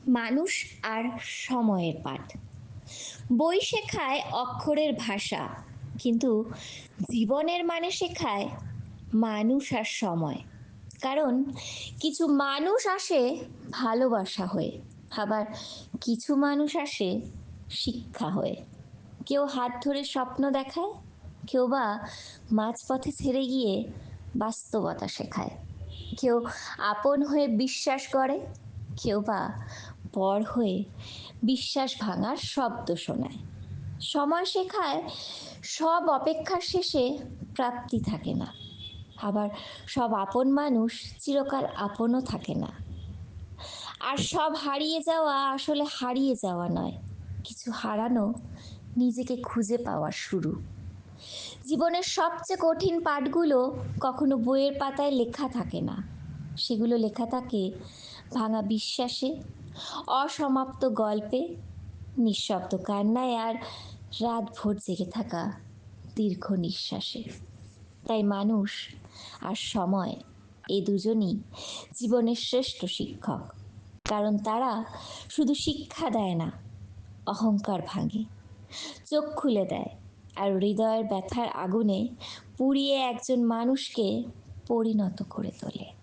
মানুষ আর সময়ের পাঠ। বই শেখায় অক্ষরের ভাষা, কিন্তু জীবনের মানে শেখায় মানুষ আর সময়। কারণ কিছু মানুষ আসে ভালোবাসা হয়ে, আবার কিছু মানুষ আসে শিক্ষা হয়ে। কেউ হাত ধরে স্বপ্ন দেখায়, কেউ বা মাঝপথে ছেড়ে গিয়ে বাস্তবতা শেখায়। কেউ আপন হয়ে বিশ্বাস করে, কেউ বা পর হয়ে বিশ্বাস ভাঙার শব্দ শোনায়। সময় শেখায় সব অপেক্ষার শেষে প্রাপ্তি থাকে না, আবার সব আপন মানুষ চিরকাল আপনও থাকে না। আর সব হারিয়ে যাওয়া আসলে হারিয়ে যাওয়া নয়, কিছু হারানো নিজেকে খুঁজে পাওয়ার শুরু। জীবনের সবচেয়ে কঠিন পাঠগুলো কখনো বইয়ের পাতায় লেখা থাকে না, সেগুলো লেখা থাকে ভাঙা বিশ্বাসে, অসমাপ্ত গল্পে, নিঃশব্দ কান্নায় আর রাতভর জেগে থাকা দীর্ঘ নিঃশ্বাসে। তাই মানুষ আর সময়, এ দুজনই জীবনের শ্রেষ্ঠ শিক্ষক। কারণ তারা শুধু শিক্ষা দেয় না, অহংকার ভাঙে, চোখ খুলে দেয়, আর হৃদয়ের ব্যথার আগুনে পুড়িয়ে একজন মানুষকে পরিণত করে তোলে।